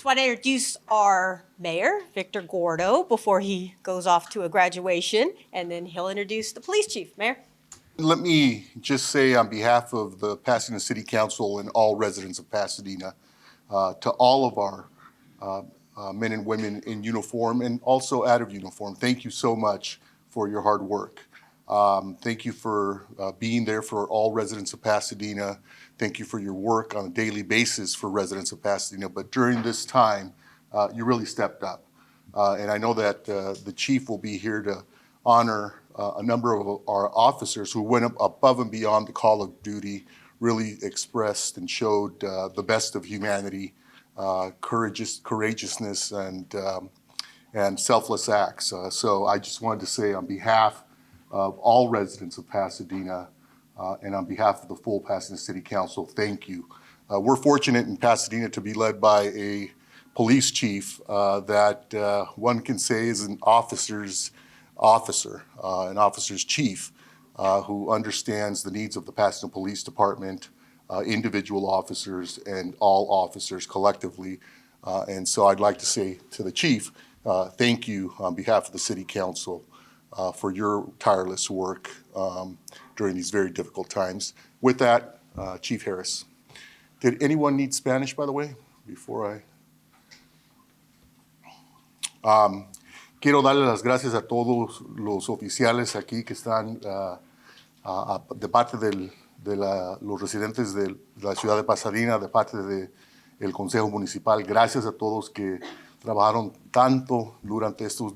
want to introduce our mayor, Victor Gordo, before he goes off to a graduation, and then he'll introduce the police chief. Mayor? Let me just say on behalf of the Pasadena City Council and all residents of Pasadena, to all of our men and women in uniform and also out of uniform, thank you so much for your hard work. Thank you for being there for all residents of Pasadena. Thank you for your work on a daily basis for residents of Pasadena. But during this time, you really stepped up. And I know that the chief will be here to honor a number of our officers who went above and beyond the call of duty, really expressed and showed the best of humanity, courageousness, and selfless acts. So I just wanted to say on behalf of all residents of Pasadena and on behalf of the full Pasadena City Council, thank you. We're fortunate in Pasadena to be led by a police chief that one can say is an officer's chief who understands the needs of the Pasadena Police Department, individual officers, and all officers collectively. And so I'd like to say to the chief, thank you on behalf of the City Council for your tireless work during these very difficult times. With that, Chief Harris. Did anyone need Spanish, by the way, before I? Quiero darle las gracias a todos los oficiales aquí que están de parte de los residentes de la ciudad de Pasadena, de parte del Consejo Municipal. Gracias a todos que trabajaron tanto durante estos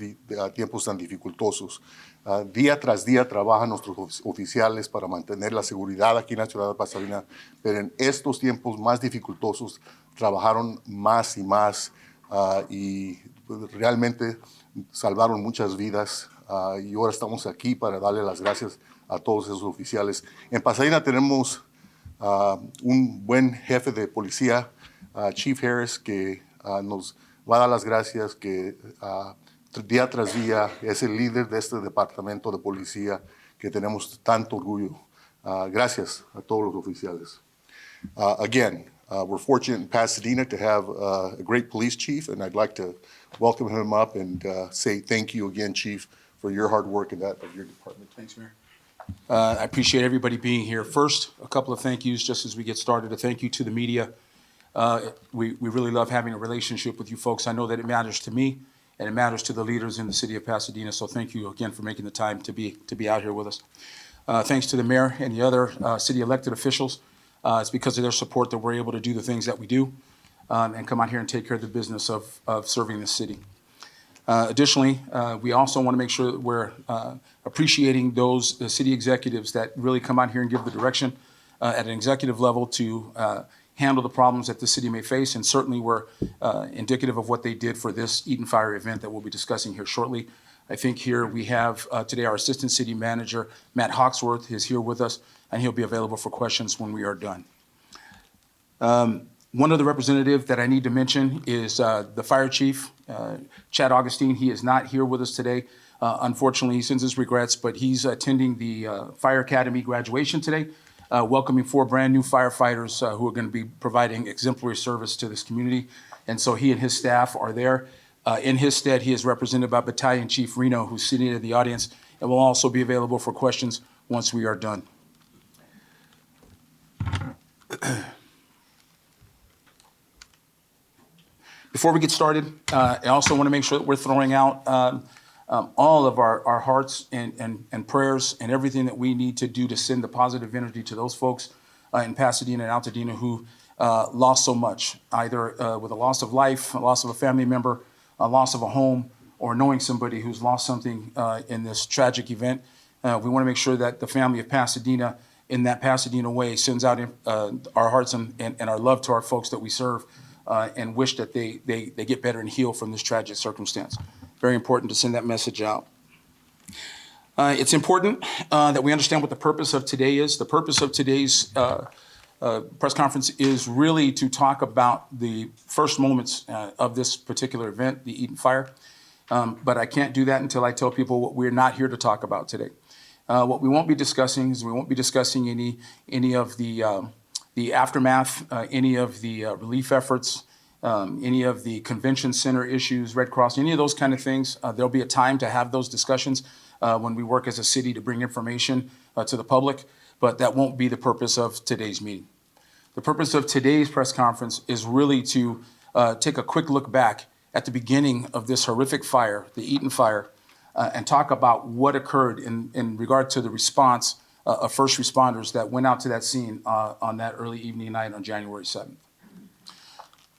tiempos tan dificultosos. Día tras día trabajan nuestros oficiales para mantener la seguridad aquí en la ciudad de Pasadena, pero en estos tiempos más dificultosos trabajaron más y más y realmente salvaron muchas vidas y ahora estamos aquí para darle las gracias a todos esos oficiales. En Pasadena tenemos un buen jefe de policía, Chief Harris, que nos va a dar las gracias, que día tras día es el líder de este departamento de policía que tenemos tanto orgullo. Gracias a todos los oficiales. Again, we're fortunate in Pasadena to have a great police chief, and I'd like to welcome him up and say thank you again, Chief, for your hard work and that of your department. Thanks, Mayor. I appreciate everybody being here. First, a couple of thank yous just as we get started. A thank you to the media. We really love having a relationship with you folks. I know that it matters to me and it matters to the leaders in the city of Pasadena. So thank you again for making the time to be out here with us. Thanks to the mayor and the other city elected officials. It's because of their support that we're able to do the things that we do and come out here and take care of the business of serving the city. Additionally, we also want to make sure that we're appreciating those city executives that really come out here and give the direction at an executive level to handle the problems that the city may face, and certainly we're indicative of what they did for this Eaton Fire event that we'll be discussing here shortly. I think here we have today our Assistant City Manager, Matt Hawksworth, is here with us, and he'll be available for questions when we are done. One other representative that I need to mention is the Fire Chief, Chad Augustine. He is not here with us today. Unfortunately, he sends his regrets, but he's attending the Fire Academy graduation today, welcoming 4 brand new firefighters who are going to be providing exemplary service to this community. And so he and his staff are there. In his stead, he is represented by Battalion Chief Reno, who's sitting in the audience, and will also be available for questions once we are done. Before we get started, I also want to make sure that we're throwing out all of our hearts and prayers and everything that we need to do to send the positive energy to those folks in Pasadena and Altadena who lost so much, either with a loss of life, a loss of a family member, a loss of a home, or knowing somebody who's lost something in this tragic event. We want to make sure that the family of Pasadena, in that Pasadena way, sends out our hearts and our love to our folks that we serve. And wish that they get better and heal from this tragic circumstance. Very important to send that message out. It's important that we understand what the purpose of today is. The purpose of today's press conference is really to talk about the first moments of this particular event, the Eaton fire. But I can't do that until I tell people what we're not here to talk about today. What we won't be discussing is we won't be discussing any of the aftermath, any of the relief efforts, any of the convention center issues, Red Cross, any of those kind of things. There'll be a time to have those discussions when we work as a city to bring information to the public, but that won't be the purpose of today's meeting. The purpose of today's press conference is really to take a quick look back at the beginning of this horrific fire, the Eaton fire, and talk about what occurred in regard to the response of first responders that went out to that scene on that early evening night on January 7th.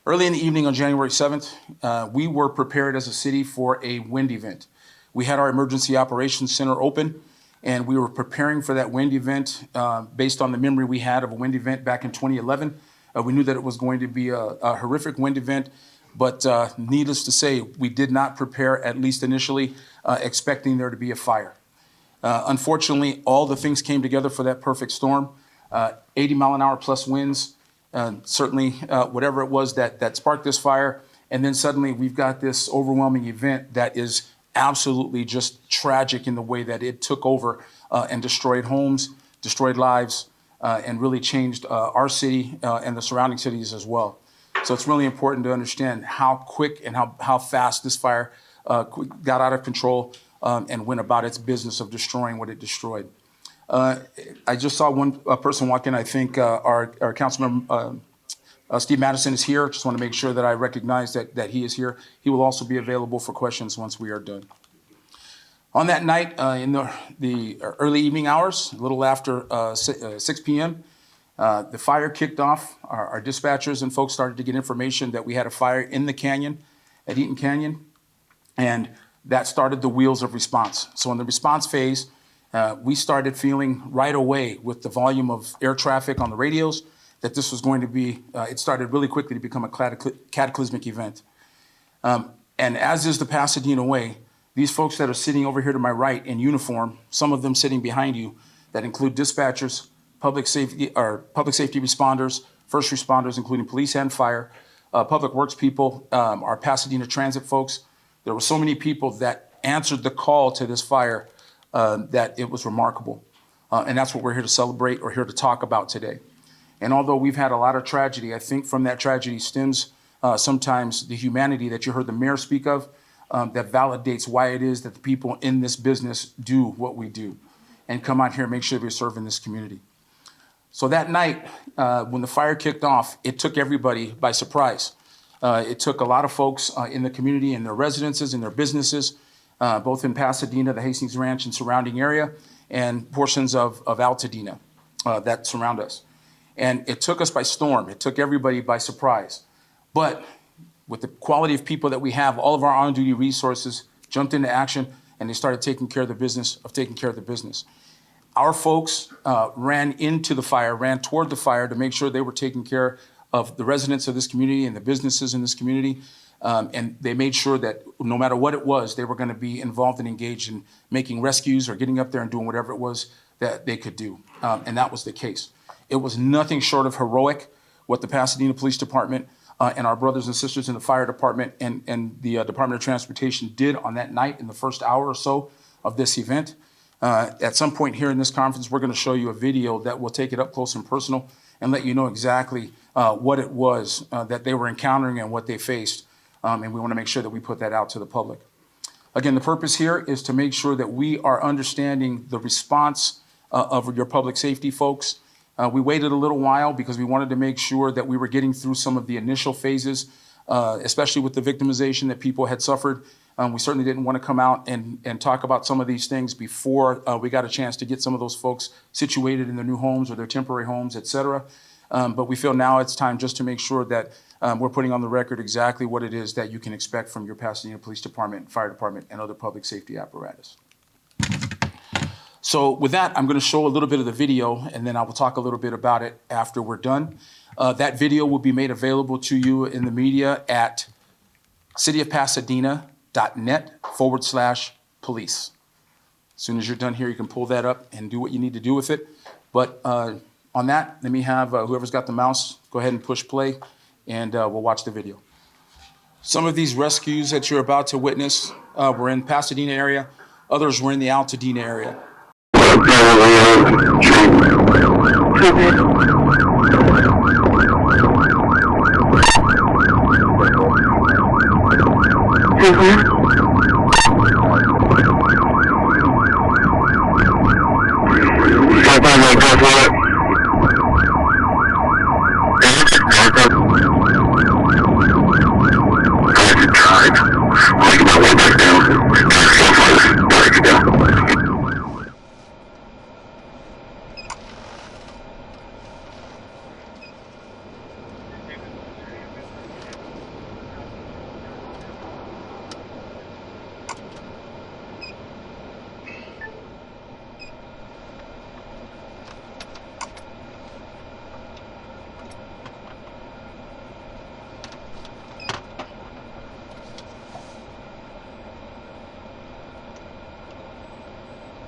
Early in the evening on January 7th, we were prepared as a city for a wind event. We had our emergency operations center open, and we were preparing for that wind event based on the memory we had of a wind event back in 2011. We knew that it was going to be a horrific wind event, but needless to say, we did not prepare, at least initially, expecting there to be a fire. Unfortunately, all the things came together for that perfect storm. 80 mile an hour plus winds, certainly whatever it was that sparked this fire. And then suddenly we've got this overwhelming event that is absolutely just tragic in the way that it took over and destroyed homes, destroyed lives, and really changed our city and the surrounding cities as well. So it's really important to understand how quick and how fast this fire got out of control and went about its business of destroying what it destroyed. I just saw one person walk in. I think our Councilmember Steve Madison is here. Just want to make sure that I recognize that he is here. He will also be available for questions once we are done. On that night, in the early evening hours, a little after 6 p.m., the fire kicked off. Our dispatchers and folks started to get information that we had a fire in the canyon at Eaton Canyon, and that started the wheels of response. So in the response phase, we started feeling right away with the volume of air traffic on the radios that this was going to be, it started really quickly to become a cataclysmic event. And as is the Pasadena way, these folks that are sitting over here to my right in uniform, some of them sitting behind you, that include dispatchers, public safety responders, first responders, including police and fire, public works people, our Pasadena transit folks. There were so many people that answered the call to this fire that it was remarkable. And that's what we're here to celebrate or here to talk about today. And although we've had a lot of tragedy, I think from that tragedy stems sometimes the humanity that you heard the mayor speak of that validates why it is that the people in this business do what we do and come out here and make sure we serve in this community. So that night, when the fire kicked off, it took everybody by surprise. It took a lot of folks in the community, in their residences, in their businesses, both in Pasadena, the Hastings Ranch and surrounding area, and portions of Altadena that surround us. And it took us by storm. It took everybody by surprise. But with the quality of people that we have, all of our on-duty resources jumped into action, and they started taking care of the business of taking care of the business. Our folks ran into the fire, ran toward the fire to make sure they were taking care of the residents of this community and the businesses in this community. And they made sure that no matter what it was, they were going to be involved and engaged in making rescues or getting up there and doing whatever it was that they could do. And that was the case. It was nothing short of heroic what the Pasadena Police Department and our brothers and sisters in the fire department and the Department of Transportation did on that night in the first hour or so of this event. At some point here in this conference, we're going to show you a video that will take it up close and personal and let you know exactly what it was that they were encountering and what they faced. And we want to make sure that we put that out to the public. Again, the purpose here is to make sure that we are understanding the response of your public safety folks. We waited a little while because we wanted to make sure that we were getting through some of the initial phases, especially with the victimization that people had suffered. We certainly didn't want to come out and talk about some of these things before we got a chance to get some of those folks situated in their new homes or their temporary homes, et cetera. But we feel now it's time just to make sure that we're putting on the record exactly what it is that you can expect from your Pasadena Police Department, Fire Department, and other public safety apparatus. So with that, I'm going to show a little bit of the video, and then I will talk a little bit about it after we're done. That video will be made available to you in the media at cityofpasadena.net/police. As soon as you're done here, you can pull that up and do what you need to do with it. But on that, let me have whoever's got the mouse, go ahead and push play, and we'll watch the video. Some of these rescues that you're about to witness were in Pasadena area. Others were in the Altadena area.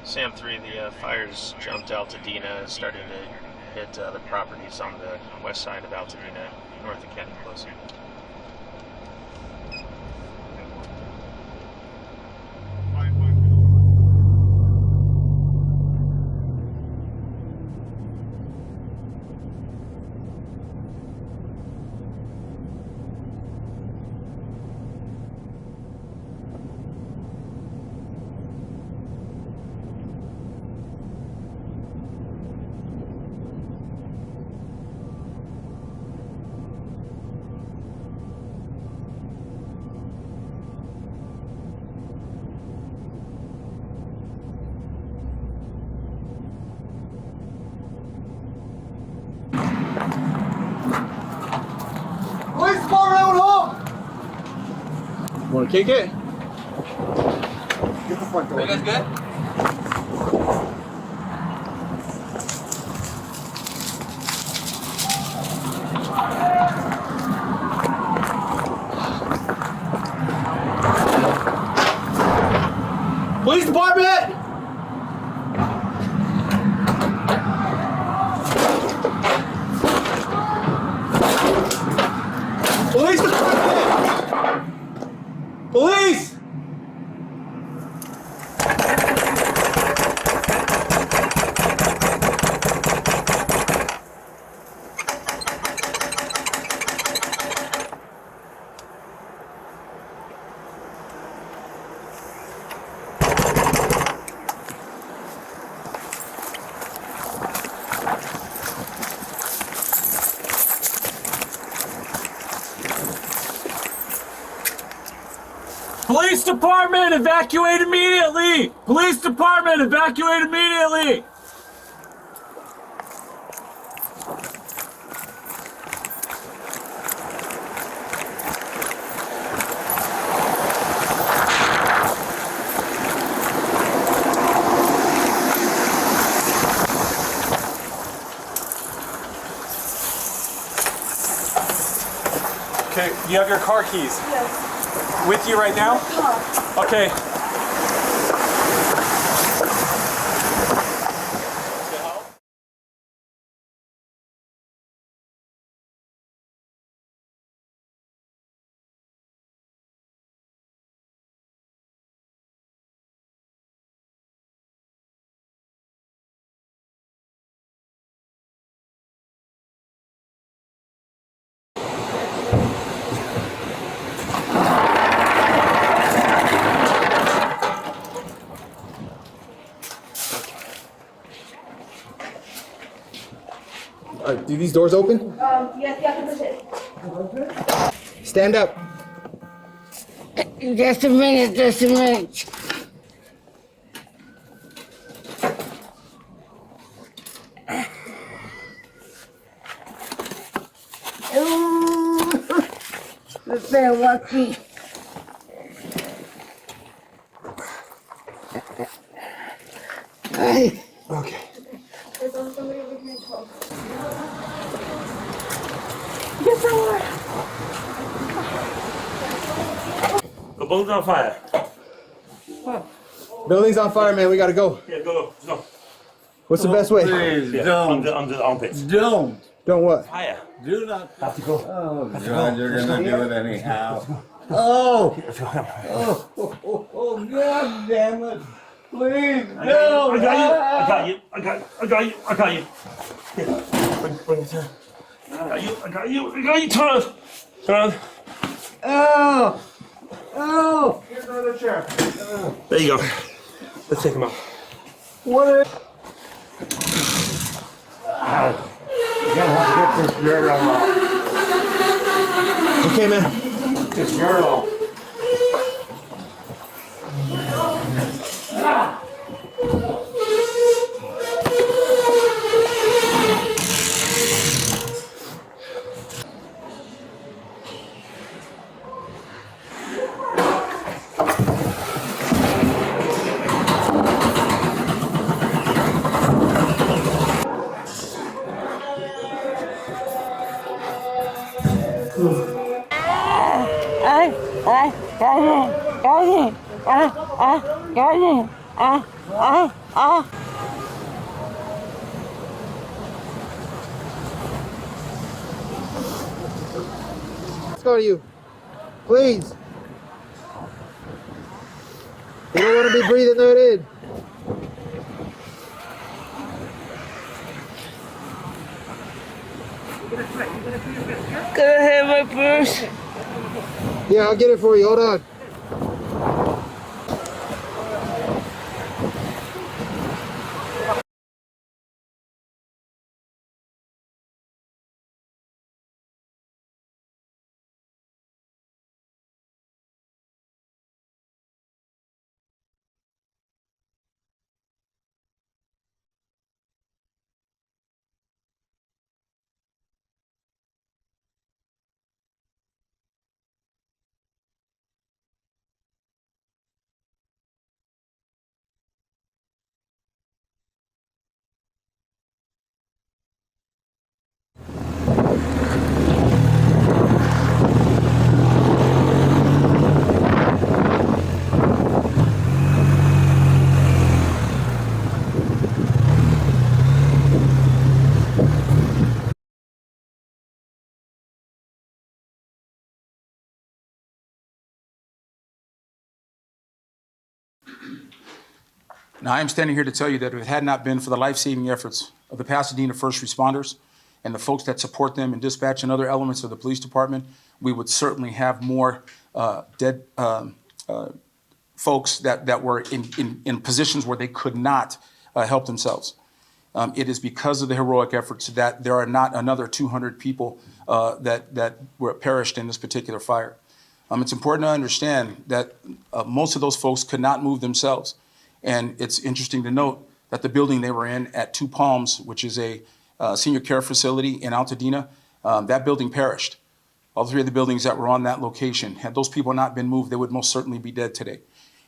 Sam 3, the fires jumped Altadena and started to hit the properties on the west side of Altadena, north of Canyon Close. Want to kick it? Get the front door. Are you guys good? Police department! Police department! Police! Police department, evacuate immediately! Police department, evacuate immediately! Okay, you have your car keys? Yes. With you right now? Okay. Do these doors open? Yes, you have to push it. Stand up. Just a minute, just a minute. Prepare what me. Okay. The building's on fire. Building's on fire, man. We gotta go. Yeah, go. No. What's the best way? Please Yeah, don't. under the armpits. Don't. Don't what? Fire. Do not. Have to go. Oh, God, you're gonna do it anyhow. Oh! Oh, God damn it. Please, I no. got you. I got you. Here, bring it down. I got you. Turn. Oh! Oh! Here's another chair. There you go. Let's take him out. What are... You're gonna have to get this dirt off. Okay, man. This dirt off. Let's go to you. Please. You don't want to be breathing that in. Can I have my purse? Yeah, I'll get it for you. Hold on. Now, I am standing here to tell you that if it had not been for the life-saving efforts of the Pasadena first responders and the folks that support them in dispatch and other elements of the police department, we would certainly have more dead folks that were in positions where they could not help themselves. It is because of the heroic efforts that there are not another 200 people that were perished in this particular fire. It's important to understand that most of those folks could not move themselves. And it's interesting to note that the building they were in at Two Palms, which is a senior care facility in Altadena, that building perished. All three of the buildings that were on that location, had those people not been moved, they would most certainly be dead today.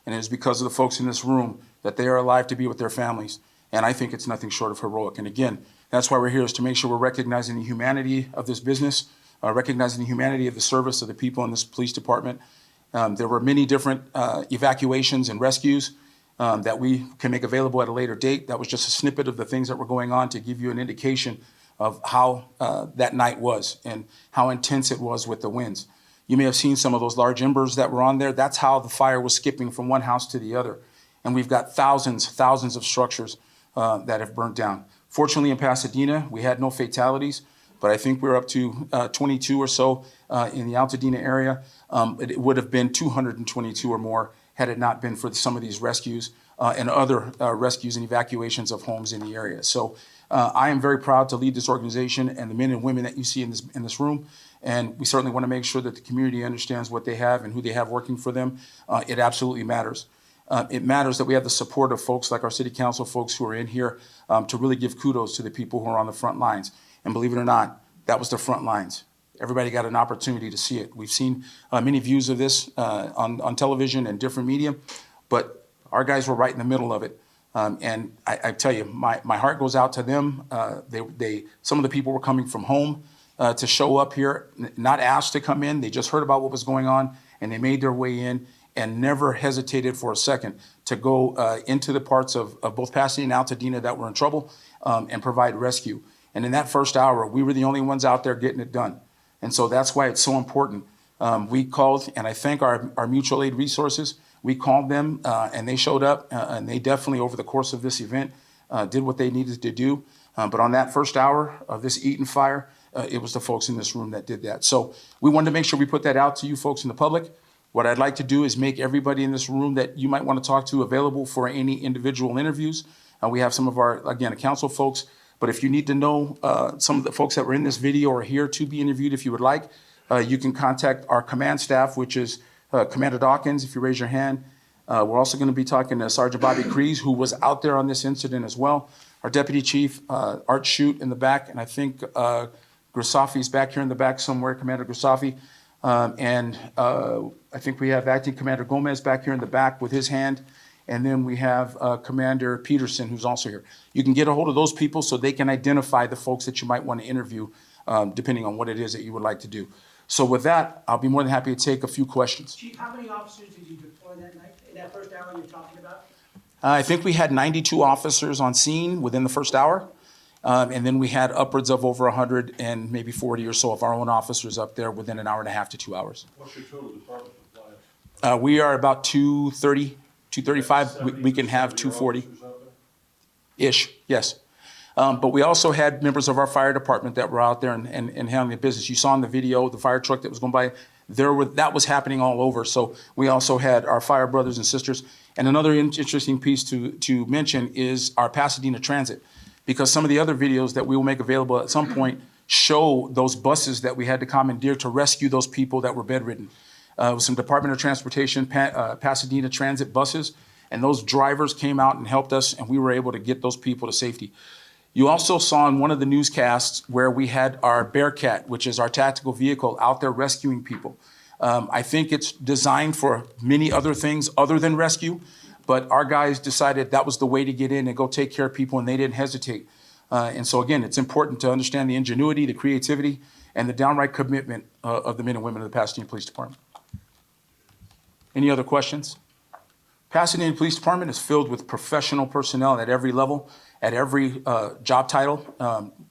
And it is because of the folks in this room that they are alive to be with their families. And I think it's nothing short of heroic. And again, that's why we're here, is to make sure we're recognizing the humanity of this business, recognizing the humanity of the service of the people in this police department. There were many different evacuations and rescues that we can make available at a later date. That was just a snippet of the things that were going on to give you an indication of how that night was and how intense it was with the winds. You may have seen some of those large embers that were on there. That's how the fire was skipping from one house to the other. And we've got thousands of structures that have burnt down. Fortunately, in Pasadena, we had no fatalities, but I think we're up to 22 or so in the Altadena area. It would have been 222 or more had it not been for some of these rescues and other rescues and evacuations of homes in the area. So I am very proud to lead this organization and the men and women that you see in this room. And we certainly want to make sure that the community understands what they have and who they have working for them. It absolutely matters. It matters that we have the support of folks like our city council folks who are in here to really give kudos to the people who are on the front lines. And believe it or not, that was the front lines. Everybody got an opportunity to see it. We've seen many views of this on television and different media, but our guys were right in the middle of it. And I tell you, my heart goes out to them. Some of the people were coming from home to show up here, not asked to come in. They just heard about what was going on, and they made their way in and never hesitated for a second to go into the parts of both Pasadena and Altadena that were in trouble and provide rescue. And in that first hour, we were the only ones out there getting it done. And so that's why it's so important. We called, and I thank our mutual aid resources. We called them, and they showed up, and they definitely, over the course of this event, did what they needed to do. But on that first hour of this Eaton fire, it was the folks in this room that did that. So we wanted to make sure we put that out to you folks in the public. What I'd like to do is make everybody in this room that you might want to talk to available for any individual interviews. We have some of our, again, council folks, but if you need to know some of the folks that were in this video or here to be interviewed, if you would like, you can contact our command staff, which is Commander Dawkins, if you raise your hand. We're also going to be talking to Sergeant Bobby Crees, who was out there on this incident as well. Our Deputy Chief, Art Shute in the back, and I think Grisafi's back here in the back somewhere, Commander Grisafi. And I think we have Acting Commander Gomez back here in the back with his hand. And then we have Commander Peterson, who's also here. You can get a hold of those people so they can identify the folks that you might want to interview, depending on what it is that you would like to do. So with that, I'll be more than happy to take a few questions. Chief, how many officers did you deploy that night, in that first hour you're talking about? I think we had 92 officers on scene within the first hour. And then we had upwards of over 100 and maybe 40 or so of our own officers up there within an hour and a half to 2 hours. What's your total department compliance? We are about 230, 235. We can have 240-ish, yes. But we also had members of our fire department that were out there and handling the business. You saw in the video, the fire truck that was going by, that was happening all over. So we also had our fire brothers and sisters. And another interesting piece to mention is our Pasadena Transit, because some of the other videos that we will make available at some point show those buses that we had to commandeer to rescue those people that were bedridden. With some Department of Transportation Pasadena Transit buses, and those drivers came out and helped us, and we were able to get those people to safety. You also saw in one of the newscasts where we had our Bearcat, which is our tactical vehicle, out there rescuing people. I think it's designed for many other things other than rescue, but our guys decided that was the way to get in and go take care of people, and they didn't hesitate. And so again, it's important to understand the ingenuity, the creativity, and the downright commitment of the men and women of the Pasadena Police Department. Any other questions? Pasadena Police Department is filled with professional personnel at every level, at every job title.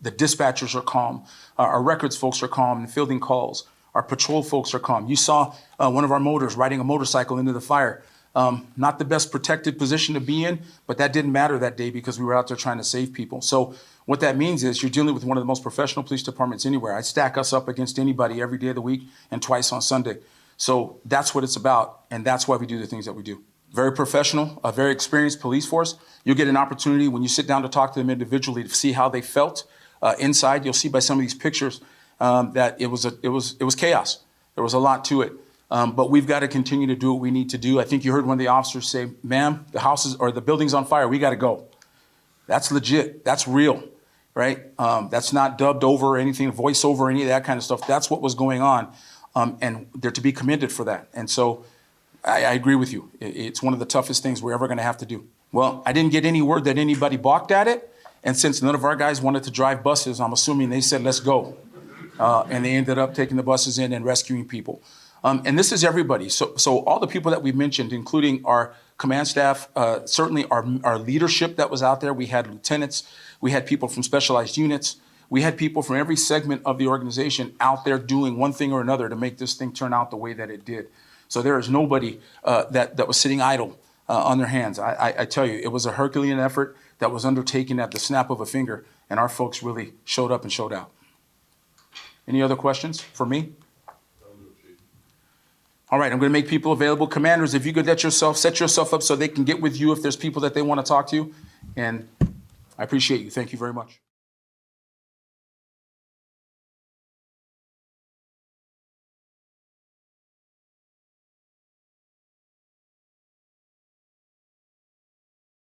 The dispatchers are calm. Our records folks are calm and fielding calls. Our patrol folks are calm. You saw one of our motors riding a motorcycle into the fire. Not the best protected position to be in, but that didn't matter that day because we were out there trying to save people. So what that means is you're dealing with one of the most professional police departments anywhere. I stack us up against anybody every day of the week and twice on Sunday. So that's what it's about, and that's why we do the things that we do. Very professional, a very experienced police force. You'll get an opportunity when you sit down to talk to them individually to see how they felt inside. You'll see by some of these pictures that it was chaos. There was a lot to it. But we've got to continue to do what we need to do. I think you heard one of the officers say, "Ma'am, the house is, or the building's on fire. We got to go." That's legit. That's real, right? That's not dubbed over or anything, voiceover, or any of that kind of stuff. That's what was going on. And they're to be commended for that. And so I agree with you. It's one of the toughest things we're ever going to have to do. Well, I didn't get any word that anybody balked at it. And since none of our guys wanted to drive buses, I'm assuming they said, "Let's go." And they ended up taking the buses in and rescuing people. And this is everybody. So all the people that we mentioned, including our command staff, certainly our leadership that was out there. We had lieutenants, we had people from specialized units, we had people from every segment of the organization out there doing one thing or another to make this thing turn out the way that it did. So there is nobody that was sitting idle on their hands. I tell you, it was a Herculean effort that was undertaken at the snap of a finger, and our folks really showed up and showed out. Any other questions for me? All right, I'm going to make people available. Commanders, if you could set yourself up so they can get with you if there's people that they want to talk to. And I appreciate you. Thank you very much.